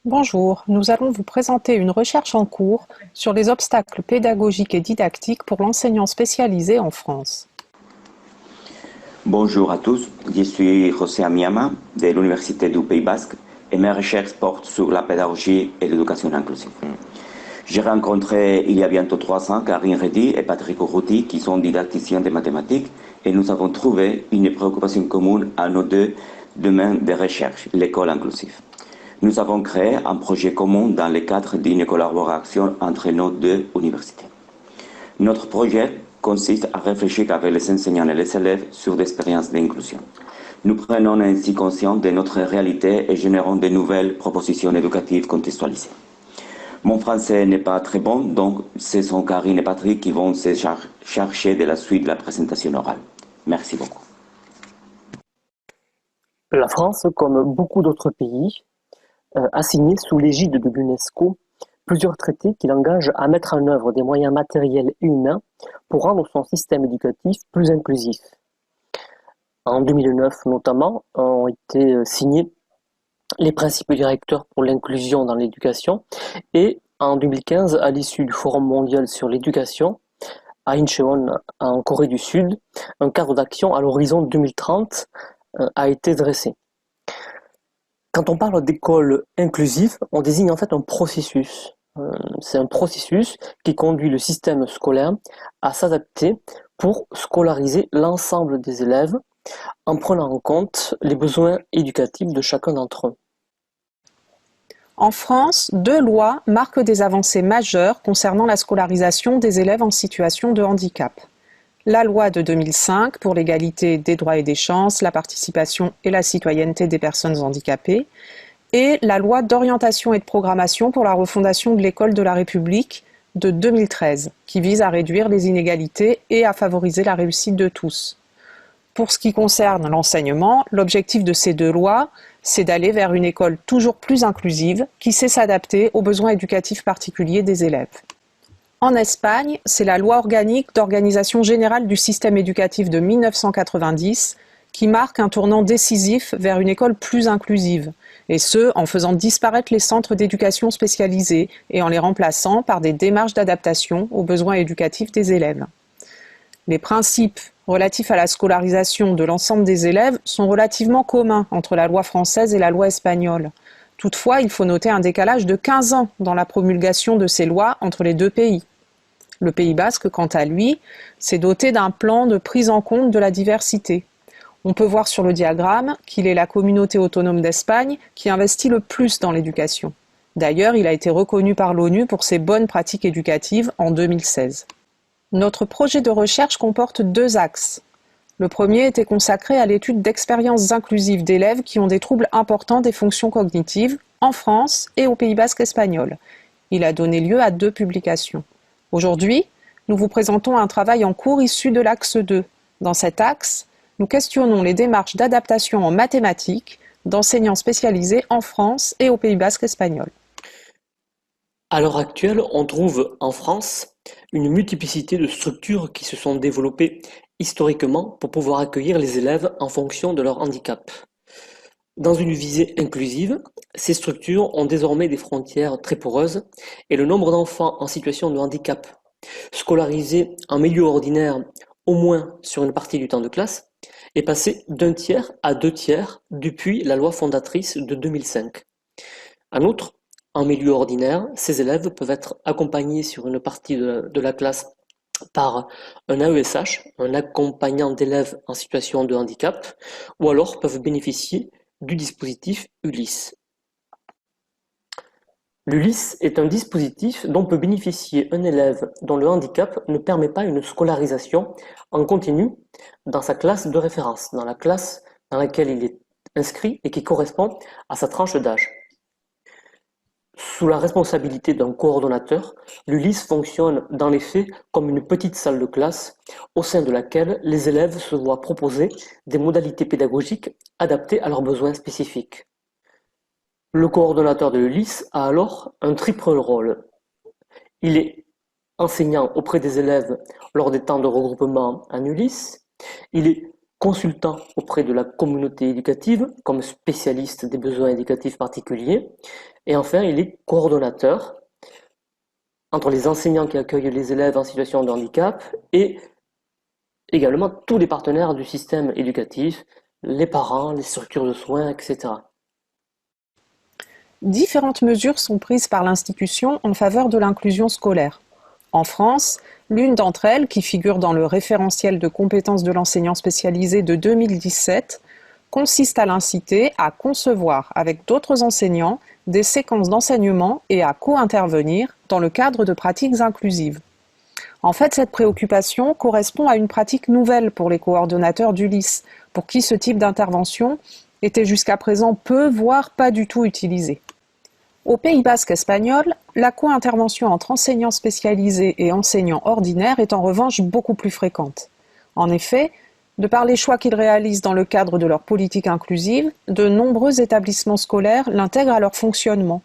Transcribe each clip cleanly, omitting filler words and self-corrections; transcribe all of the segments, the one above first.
Bonjour, nous allons vous présenter une recherche en cours sur les obstacles pédagogiques et didactiques pour l'enseignant spécialisé en France. Bonjour à tous, je suis José Amiama de l'Université du Pays Basque et mes recherches portent sur la pédagogie et l'éducation inclusive. J'ai rencontré il y a bientôt 3 ans Karine Reddy et Patrick Urruti qui sont didacticiens de mathématiques et nous avons trouvé une préoccupation commune à nos deux domaines de recherche, l'école inclusive. Nous avons créé un projet commun dans le cadre d'une collaboration entre nos deux universités. Notre projet consiste à réfléchir avec les enseignants et les élèves sur l'expérience d'inclusion. Nous prenons ainsi conscience de notre réalité et générons de nouvelles propositions éducatives contextualisées. Mon français n'est pas très bon, donc ce sont Karine et Patrick qui vont se charger de la suite de la présentation orale. Merci beaucoup. La France, comme beaucoup d'autres pays, a signé sous l'égide de l'UNESCO plusieurs traités qui l'engagent à mettre en œuvre des moyens matériels et humains pour rendre son système éducatif plus inclusif. En 2009 notamment, ont été signés les principes directeurs pour l'inclusion dans l'éducation et en 2015, à l'issue du Forum mondial sur l'éducation, à Incheon, en Corée du Sud, un cadre d'action à l'horizon 2030 a été dressé. Quand on parle d'école inclusive, on désigne en fait un processus. C'est un processus qui conduit le système scolaire à s'adapter pour scolariser l'ensemble des élèves en prenant en compte les besoins éducatifs de chacun d'entre eux. En France, 2 lois marquent des avancées majeures concernant la scolarisation des élèves en situation de handicap. La loi de 2005 pour l'égalité des droits et des chances, la participation et la citoyenneté des personnes handicapées et la loi d'orientation et de programmation pour la refondation de l'école de la République de 2013 qui vise à réduire les inégalités et à favoriser la réussite de tous. Pour ce qui concerne l'enseignement, l'objectif de ces 2 lois, c'est d'aller vers une école toujours plus inclusive qui sait s'adapter aux besoins éducatifs particuliers des élèves. En Espagne, c'est la loi organique d'organisation générale du système éducatif de 1990 qui marque un tournant décisif vers une école plus inclusive, et ce, en faisant disparaître les centres d'éducation spécialisés et en les remplaçant par des démarches d'adaptation aux besoins éducatifs des élèves. Les principes relatifs à la scolarisation de l'ensemble des élèves sont relativement communs entre la loi française et la loi espagnole. Toutefois, il faut noter un décalage de 15 ans dans la promulgation de ces lois entre les deux pays. Le Pays basque, quant à lui, s'est doté d'un plan de prise en compte de la diversité. On peut voir sur le diagramme qu'il est la communauté autonome d'Espagne qui investit le plus dans l'éducation. D'ailleurs, il a été reconnu par l'ONU pour ses bonnes pratiques éducatives en 2016. Notre projet de recherche comporte 2 axes. Le premier était consacré à l'étude d'expériences inclusives d'élèves qui ont des troubles importants des fonctions cognitives en France et au Pays basque espagnol. Il a donné lieu à 2 publications. Aujourd'hui, nous vous présentons un travail en cours issu de l'axe 2. Dans cet axe, nous questionnons les démarches d'adaptation en mathématiques d'enseignants spécialisés en France et au Pays basque espagnol. À l'heure actuelle, on trouve en France une multiplicité de structures qui se sont développées historiquement pour pouvoir accueillir les élèves en fonction de leur handicap. Dans une visée inclusive, ces structures ont désormais des frontières très poreuses et le nombre d'enfants en situation de handicap scolarisés en milieu ordinaire au moins sur une partie du temps de classe est passé d'1 tiers à 2 tiers depuis la loi fondatrice de 2005. En outre, en milieu ordinaire, ces élèves peuvent être accompagnés sur une partie de la classe par un AESH, un accompagnant d'élèves en situation de handicap, ou alors peuvent bénéficier du dispositif ULIS. L'ULIS est un dispositif dont peut bénéficier un élève dont le handicap ne permet pas une scolarisation en continu dans sa classe de référence, dans la classe dans laquelle il est inscrit et qui correspond à sa tranche d'âge. Sous la responsabilité d'un coordonnateur, l'ULIS fonctionne dans les faits comme une petite salle de classe au sein de laquelle les élèves se voient proposer des modalités pédagogiques adaptées à leurs besoins spécifiques. Le coordonnateur de l'ULIS a alors un triple rôle. Il est enseignant auprès des élèves lors des temps de regroupement en ULIS, il est consultant auprès de la communauté éducative comme spécialiste des besoins éducatifs particuliers. Et enfin, il est coordonnateur entre les enseignants qui accueillent les élèves en situation de handicap et également tous les partenaires du système éducatif, les parents, les structures de soins, etc. Différentes mesures sont prises par l'institution en faveur de l'inclusion scolaire. En France, l'une d'entre elles, qui figure dans le référentiel de compétences de l'enseignant spécialisé de 2017, consiste à l'inciter à concevoir avec d'autres enseignants des séquences d'enseignement et à co-intervenir dans le cadre de pratiques inclusives. En fait, cette préoccupation correspond à une pratique nouvelle pour les coordonnateurs d'ULIS, pour qui ce type d'intervention était jusqu'à présent peu, voire pas du tout utilisé. Au Pays basque espagnol, la co-intervention entre enseignants spécialisés et enseignants ordinaires est en revanche beaucoup plus fréquente. En effet, de par les choix qu'ils réalisent dans le cadre de leur politique inclusive, de nombreux établissements scolaires l'intègrent à leur fonctionnement.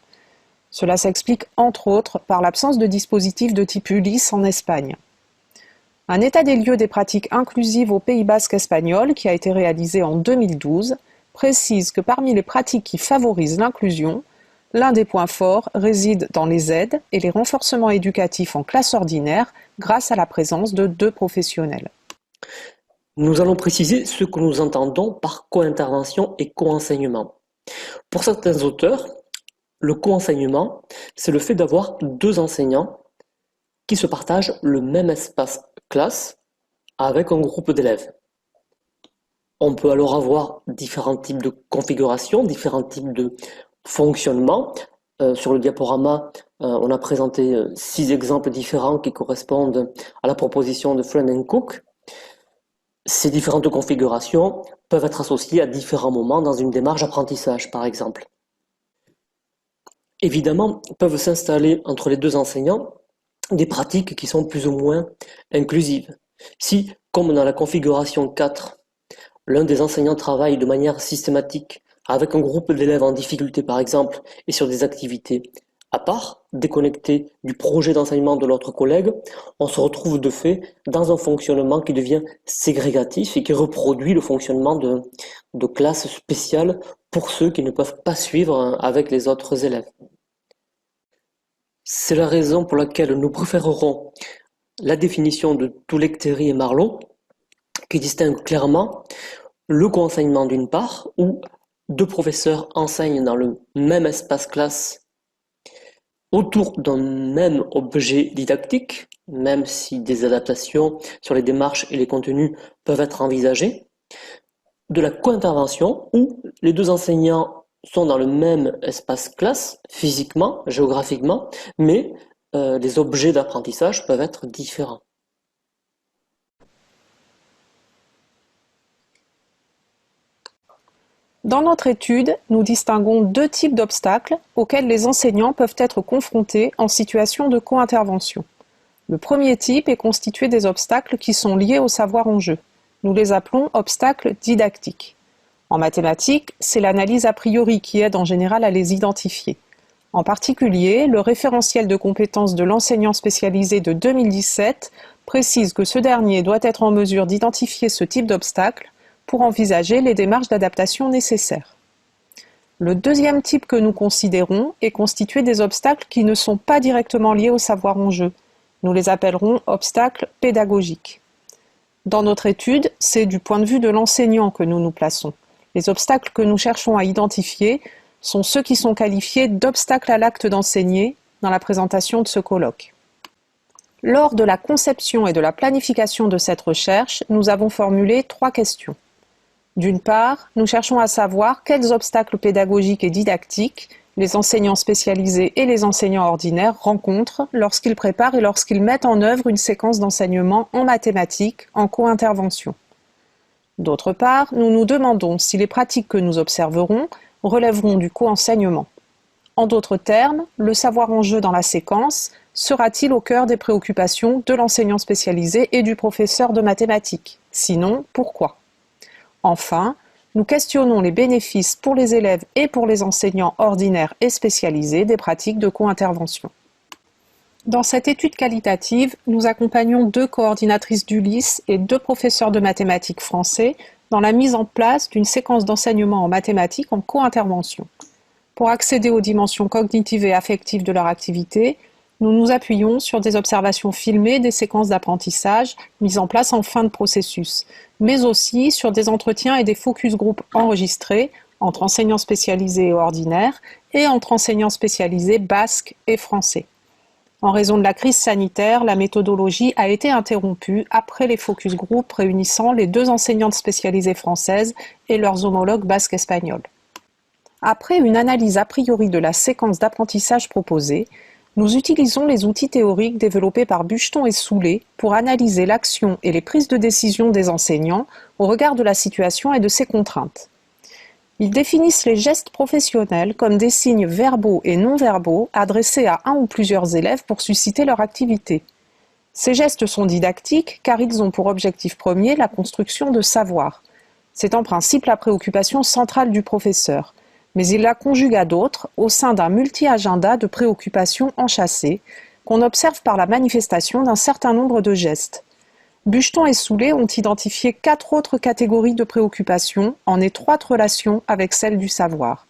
Cela s'explique entre autres par l'absence de dispositifs de type ULIS en Espagne. Un état des lieux des pratiques inclusives au Pays basque espagnol, qui a été réalisé en 2012, précise que parmi les pratiques qui favorisent l'inclusion, l'un des points forts réside dans les aides et les renforcements éducatifs en classe ordinaire grâce à la présence de 2 professionnels. Nous allons préciser ce que nous entendons par co-intervention et co-enseignement. Pour certains auteurs, le co-enseignement, c'est le fait d'avoir 2 enseignants qui se partagent le même espace classe avec un groupe d'élèves. On peut alors avoir différents types de configurations, différents types de fonctionnement. Sur le diaporama, on a présenté 6 exemples différents qui correspondent à la proposition de Friend and Cook. Ces différentes configurations peuvent être associées à différents moments dans une démarche d'apprentissage, par exemple. Évidemment, peuvent s'installer entre les 2 enseignants des pratiques qui sont plus ou moins inclusives. Si, comme dans la configuration 4, l'un des enseignants travaille de manière systématique avec un groupe d'élèves en difficulté par exemple et sur des activités à part, déconnectées du projet d'enseignement de l'autre collègue, on se retrouve de fait dans un fonctionnement qui devient ségrégatif et qui reproduit le fonctionnement de classes spéciales pour ceux qui ne peuvent pas suivre avec les autres élèves. C'est la raison pour laquelle nous préférerons la définition de Toulecteri et Marlot, qui distingue clairement le co-enseignement d'une part, où 2 professeurs enseignent dans le même espace classe autour d'un même objet didactique, même si des adaptations sur les démarches et les contenus peuvent être envisagées, de la co-intervention où les 2 enseignants sont dans le même espace classe, physiquement, géographiquement, mais les objets d'apprentissage peuvent être différents. Dans notre étude, nous distinguons 2 types d'obstacles auxquels les enseignants peuvent être confrontés en situation de co-intervention. Le premier type est constitué des obstacles qui sont liés au savoir en jeu. Nous les appelons obstacles didactiques. En mathématiques, c'est l'analyse a priori qui aide en général à les identifier. En particulier, le référentiel de compétences de l'enseignant spécialisé de 2017 précise que ce dernier doit être en mesure d'identifier ce type d'obstacle pour envisager les démarches d'adaptation nécessaires. Le deuxième type que nous considérons est constitué des obstacles qui ne sont pas directement liés au savoir en jeu. Nous les appellerons obstacles pédagogiques. Dans notre étude, c'est du point de vue de l'enseignant que nous nous plaçons. Les obstacles que nous cherchons à identifier sont ceux qui sont qualifiés d'obstacles à l'acte d'enseigner dans la présentation de ce colloque. Lors de la conception et de la planification de cette recherche, nous avons formulé 3 questions. D'une part, nous cherchons à savoir quels obstacles pédagogiques et didactiques les enseignants spécialisés et les enseignants ordinaires rencontrent lorsqu'ils préparent et lorsqu'ils mettent en œuvre une séquence d'enseignement en mathématiques en co-intervention. D'autre part, nous nous demandons si les pratiques que nous observerons relèveront du co-enseignement. En d'autres termes, le savoir en jeu dans la séquence sera-t-il au cœur des préoccupations de l'enseignant spécialisé et du professeur de mathématiques? Sinon, pourquoi? Enfin, nous questionnons les bénéfices pour les élèves et pour les enseignants ordinaires et spécialisés des pratiques de co-intervention. Dans cette étude qualitative, nous accompagnons 2 coordinatrices d'ULIS et 2 professeurs de mathématiques français dans la mise en place d'une séquence d'enseignement en mathématiques en co-intervention. Pour accéder aux dimensions cognitives et affectives de leur activité, nous nous appuyons sur des observations filmées des séquences d'apprentissage mises en place en fin de processus, mais aussi sur des entretiens et des focus group enregistrés entre enseignants spécialisés et ordinaires et entre enseignants spécialisés basques et français. En raison de la crise sanitaire, la méthodologie a été interrompue après les focus group réunissant les 2 enseignantes spécialisées françaises et leurs homologues basques espagnols. Après une analyse a priori de la séquence d'apprentissage proposée, nous utilisons les outils théoriques développés par Bucheton et Soulet pour analyser l'action et les prises de décision des enseignants au regard de la situation et de ses contraintes. Ils définissent les gestes professionnels comme des signes verbaux et non-verbaux adressés à un ou plusieurs élèves pour susciter leur activité. Ces gestes sont didactiques car ils ont pour objectif premier la construction de savoir. C'est en principe la préoccupation centrale du professeur, mais il la conjugue à d'autres au sein d'un multi-agenda de préoccupations enchâssées qu'on observe par la manifestation d'un certain nombre de gestes. Bucheton et Soulet ont identifié 4 autres catégories de préoccupations en étroite relation avec celle du savoir.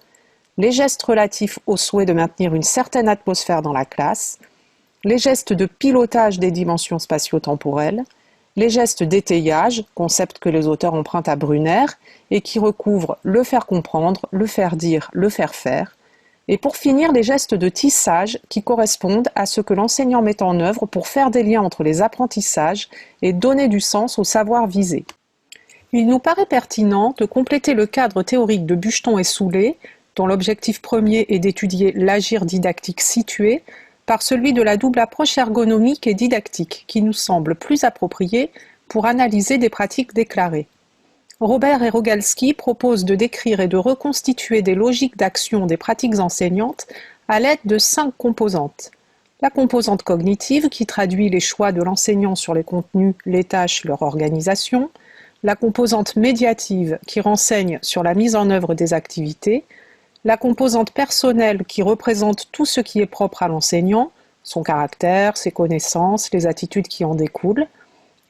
Les gestes relatifs au souhait de maintenir une certaine atmosphère dans la classe, les gestes de pilotage des dimensions spatio-temporelles, les gestes d'étayage, concept que les auteurs empruntent à Brunner et qui recouvre le faire comprendre, le faire dire, le faire faire, et pour finir les gestes de tissage qui correspondent à ce que l'enseignant met en œuvre pour faire des liens entre les apprentissages et donner du sens au savoir visé. Il nous paraît pertinent de compléter le cadre théorique de Bucheton et Soulet, dont l'objectif premier est d'étudier l'agir didactique situé, par celui de la double approche ergonomique et didactique, qui nous semble plus appropriée pour analyser des pratiques déclarées. Robert et Rogalski proposent de décrire et de reconstituer des logiques d'action des pratiques enseignantes à l'aide de 5 composantes. La composante cognitive qui traduit les choix de l'enseignant sur les contenus, les tâches, leur organisation. La composante médiative qui renseigne sur la mise en œuvre des activités. La composante personnelle qui représente tout ce qui est propre à l'enseignant, son caractère, ses connaissances, les attitudes qui en découlent.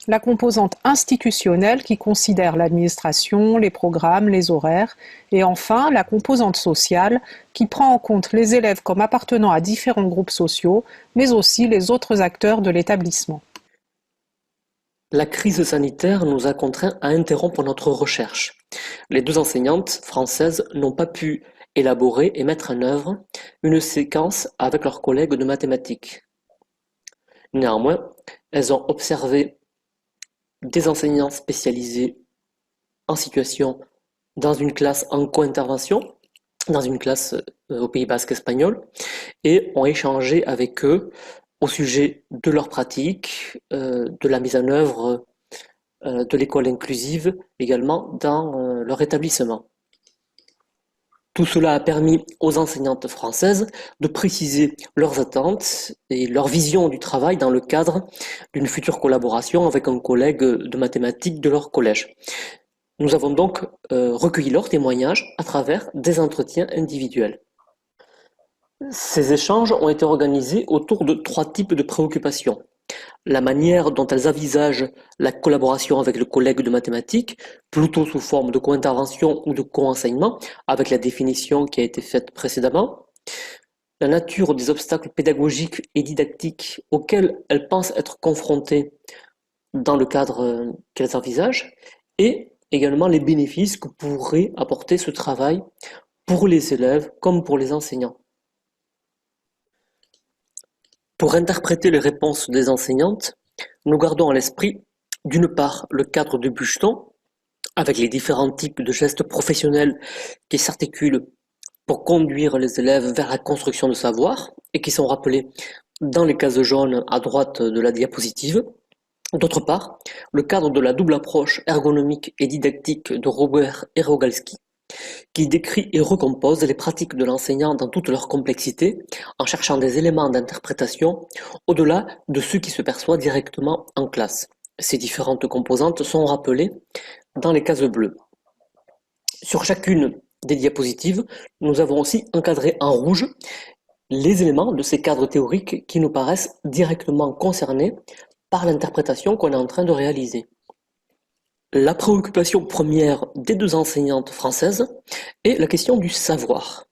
La composante institutionnelle qui considère l'administration, les programmes, les horaires. Et enfin, la composante sociale qui prend en compte les élèves comme appartenant à différents groupes sociaux, mais aussi les autres acteurs de l'établissement. La crise sanitaire nous a contraints à interrompre notre recherche. Les 2 enseignantes françaises n'ont pas pu élaborer et mettre en œuvre une séquence avec leurs collègues de mathématiques. Néanmoins, elles ont observé des enseignants spécialisés en situation dans une classe en co-intervention, dans une classe au Pays Basque espagnol, et ont échangé avec eux au sujet de leurs pratiques, de la mise en œuvre de l'école inclusive également dans leur établissement. Tout cela a permis aux enseignantes françaises de préciser leurs attentes et leur vision du travail dans le cadre d'une future collaboration avec un collègue de mathématiques de leur collège. Nous avons donc recueilli leurs témoignages à travers des entretiens individuels. Ces échanges ont été organisés autour de 3 types de préoccupations. La manière dont elles envisagent la collaboration avec le collègue de mathématiques, plutôt sous forme de co-intervention ou de co-enseignement, avec la définition qui a été faite précédemment. La nature des obstacles pédagogiques et didactiques auxquels elles pensent être confrontées dans le cadre qu'elles envisagent, et également les bénéfices que pourrait apporter ce travail pour les élèves comme pour les enseignants. Pour interpréter les réponses des enseignantes, nous gardons à l'esprit, d'une part, le cadre de Bucheton, avec les différents types de gestes professionnels qui s'articulent pour conduire les élèves vers la construction de savoir et qui sont rappelés dans les cases jaunes à droite de la diapositive. D'autre part, le cadre de la double approche ergonomique et didactique de Robert et Rogalski, qui décrit et recompose les pratiques de l'enseignant dans toute leur complexité, en cherchant des éléments d'interprétation au-delà de ce qui se perçoit directement en classe. Ces différentes composantes sont rappelées dans les cases bleues. Sur chacune des diapositives, nous avons aussi encadré en rouge les éléments de ces cadres théoriques qui nous paraissent directement concernés par l'interprétation qu'on est en train de réaliser. La préoccupation première des deux enseignantes françaises est la question du savoir.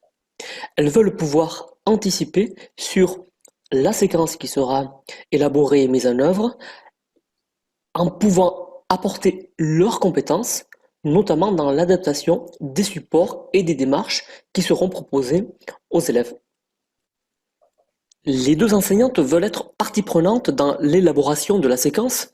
Elles veulent pouvoir anticiper sur la séquence qui sera élaborée et mise en œuvre en pouvant apporter leurs compétences, notamment dans l'adaptation des supports et des démarches qui seront proposées aux élèves. Les deux enseignantes veulent être partie prenante dans l'élaboration de la séquence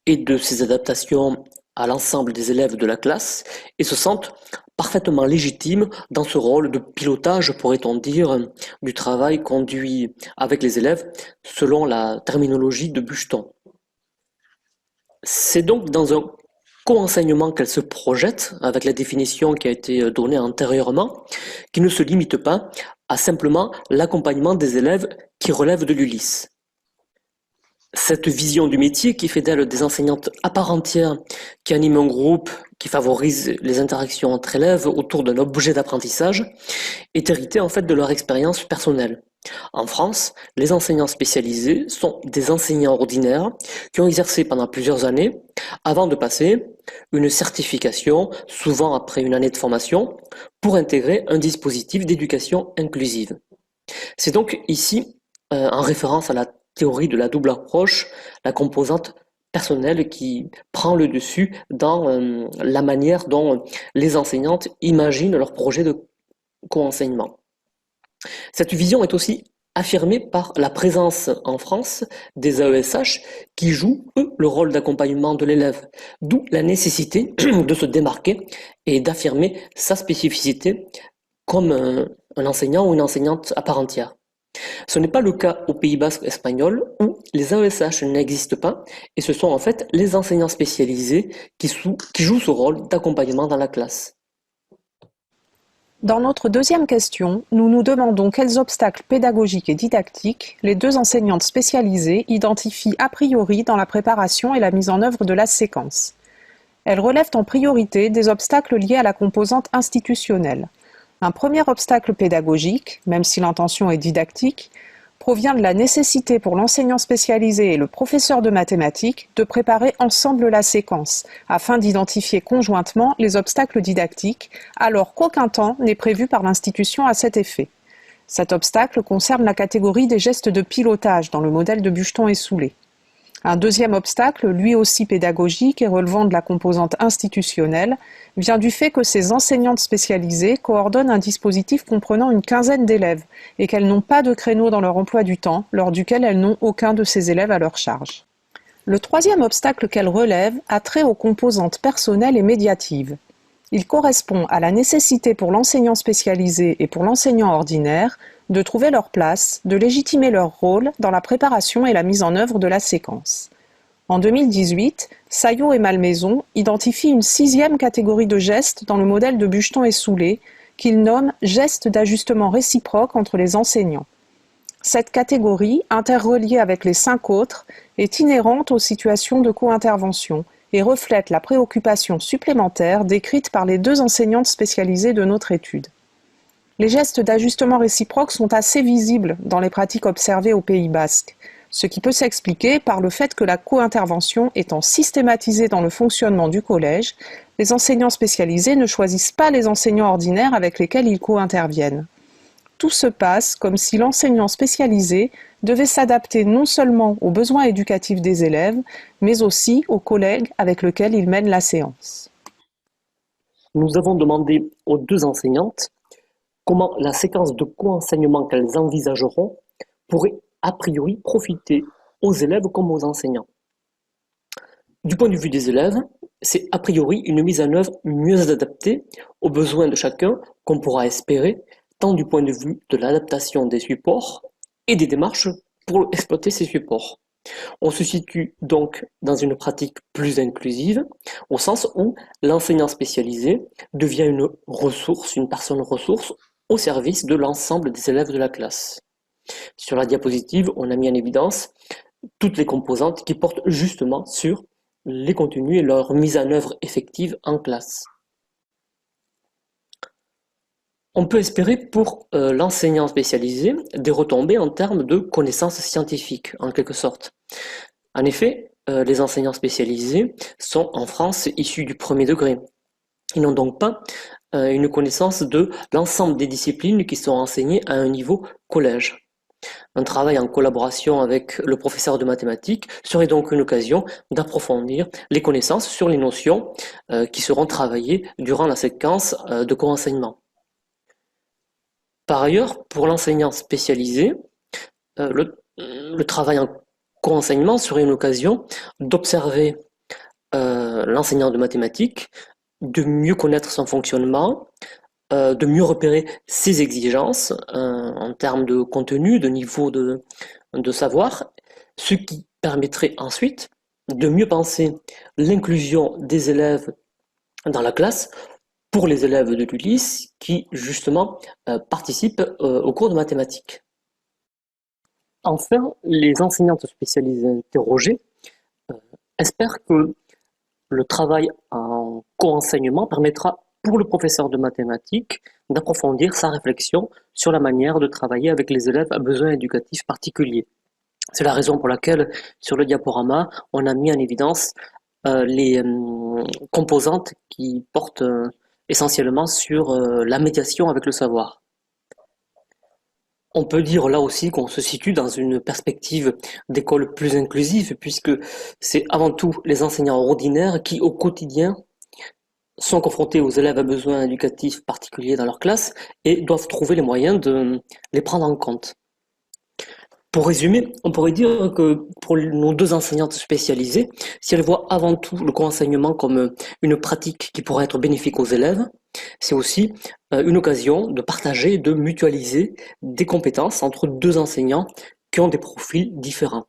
et de ces adaptations à l'ensemble des élèves de la classe et se sentent parfaitement légitimes dans ce rôle de pilotage, pourrait-on dire, du travail conduit avec les élèves selon la terminologie de Bucheton. C'est donc dans un co-enseignement qu'elle se projette, avec la définition qui a été donnée antérieurement, qui ne se limite pas à simplement l'accompagnement des élèves qui relèvent de l'ULIS. Cette vision du métier qui fait d'elles des enseignantes à part entière, qui animent un groupe, qui favorise les interactions entre élèves autour d'un objet d'apprentissage, est héritée en fait de leur expérience personnelle. En France, les enseignants spécialisés sont des enseignants ordinaires qui ont exercé pendant plusieurs années avant de passer une certification, souvent après une année de formation, pour intégrer un dispositif d'éducation inclusive. C'est donc ici, en référence à la théorie de la double approche, la composante personnelle qui prend le dessus dans la manière dont les enseignantes imaginent leur projet de co-enseignement. Cette vision est aussi affirmée par la présence en France des AESH qui jouent, eux, le rôle d'accompagnement de l'élève, d'où la nécessité de se démarquer et d'affirmer sa spécificité comme un enseignant ou une enseignante à part entière. Ce n'est pas le cas au Pays basque espagnol où les AESH n'existent pas et ce sont en fait les enseignants spécialisés qui jouent ce rôle d'accompagnement dans la classe. Dans notre deuxième question, nous nous demandons quels obstacles pédagogiques et didactiques les deux enseignantes spécialisées identifient a priori dans la préparation et la mise en œuvre de la séquence. Elles relèvent en priorité des obstacles liés à la composante institutionnelle. Un premier obstacle pédagogique, même si l'intention est didactique, provient de la nécessité pour l'enseignant spécialisé et le professeur de mathématiques de préparer ensemble la séquence, afin d'identifier conjointement les obstacles didactiques, alors qu'aucun temps n'est prévu par l'institution à cet effet. Cet obstacle concerne la catégorie des gestes de pilotage dans le modèle de Bucheton et Soulet. Un deuxième obstacle, lui aussi pédagogique et relevant de la composante institutionnelle, vient du fait que ces enseignantes spécialisées coordonnent un dispositif comprenant une quinzaine d'élèves et qu'elles n'ont pas de créneau dans leur emploi du temps, lors duquel elles n'ont aucun de ces élèves à leur charge. Le troisième obstacle qu'elles relèvent a trait aux composantes personnelles et médiatives. Il correspond à la nécessité pour l'enseignant spécialisé et pour l'enseignant ordinaire de trouver leur place, de légitimer leur rôle dans la préparation et la mise en œuvre de la séquence. En 2018, Saillot et Malmaison identifient une sixième catégorie de gestes dans le modèle de Bucheton et Soulet, qu'ils nomment « gestes d'ajustement réciproque entre les enseignants ». Cette catégorie, interreliée avec les 5 autres, est inhérente aux situations de co-intervention et reflète la préoccupation supplémentaire décrite par les deux enseignantes spécialisées de notre étude. Les gestes d'ajustement réciproque sont assez visibles dans les pratiques observées au Pays basque, ce qui peut s'expliquer par le fait que la co-intervention étant systématisée dans le fonctionnement du collège, les enseignants spécialisés ne choisissent pas les enseignants ordinaires avec lesquels ils co-interviennent. Tout se passe comme si l'enseignant spécialisé devait s'adapter non seulement aux besoins éducatifs des élèves, mais aussi aux collègues avec lesquels il mène la séance. Nous avons demandé aux deux enseignantes comment la séquence de co-enseignement qu'elles envisageront pourrait a priori profiter aux élèves comme aux enseignants. Du point de vue des élèves, c'est a priori une mise en œuvre mieux adaptée aux besoins de chacun qu'on pourra espérer, tant du point de vue de l'adaptation des supports et des démarches pour exploiter ces supports. On se situe donc dans une pratique plus inclusive, au sens où l'enseignant spécialisé devient une ressource, une personne ressource au service de l'ensemble des élèves de la classe. Sur la diapositive, on a mis en évidence toutes les composantes qui portent justement sur les contenus et leur mise en œuvre effective en classe. On peut espérer pour l'enseignant spécialisé des retombées en termes de connaissances scientifiques, en quelque sorte. En effet, les enseignants spécialisés sont en France issus du premier degré. Ils n'ont donc pas une connaissance de l'ensemble des disciplines qui sont enseignées à un niveau collège. Un travail en collaboration avec le professeur de mathématiques serait donc une occasion d'approfondir les connaissances sur les notions qui seront travaillées durant la séquence de co-enseignement. Par ailleurs, pour l'enseignant spécialisé, le travail en co-enseignement serait une occasion d'observer l'enseignant de mathématiques, de mieux connaître son fonctionnement, de mieux repérer ses exigences en termes de contenu, de niveau de savoir, ce qui permettrait ensuite de mieux penser l'inclusion des élèves dans la classe pour les élèves de l'ULIS qui, justement, participent au cours de mathématiques. Enfin, les enseignantes spécialisées interrogées espèrent que le travail en co-enseignement permettra pour le professeur de mathématiques d'approfondir sa réflexion sur la manière de travailler avec les élèves à besoins éducatifs particuliers. C'est la raison pour laquelle, sur le diaporama, on a mis en évidence les composantes qui portent essentiellement sur la médiation avec le savoir. On peut dire là aussi qu'on se situe dans une perspective d'école plus inclusive, puisque c'est avant tout les enseignants ordinaires qui, au quotidien, sont confrontés aux élèves à besoins éducatifs particuliers dans leur classe et doivent trouver les moyens de les prendre en compte. Pour résumer, on pourrait dire que pour nos deux enseignantes spécialisées, si elles voient avant tout le co-enseignement comme une pratique qui pourrait être bénéfique aux élèves, c'est aussi une occasion de partager et de mutualiser des compétences entre deux enseignants qui ont des profils différents.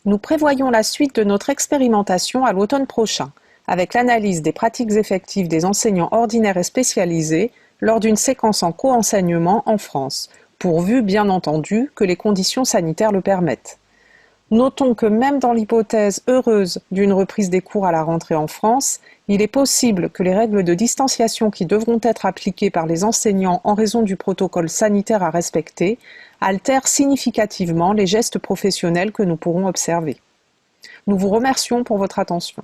Nous prévoyons la suite de notre expérimentation à l'automne prochain, avec l'analyse des pratiques effectives des enseignants ordinaires et spécialisés lors d'une séquence en co-enseignement en France, pourvu bien entendu que les conditions sanitaires le permettent. Notons que même dans l'hypothèse heureuse d'une reprise des cours à la rentrée en France, il est possible que les règles de distanciation qui devront être appliquées par les enseignants en raison du protocole sanitaire à respecter altèrent significativement les gestes professionnels que nous pourrons observer. Nous vous remercions pour votre attention.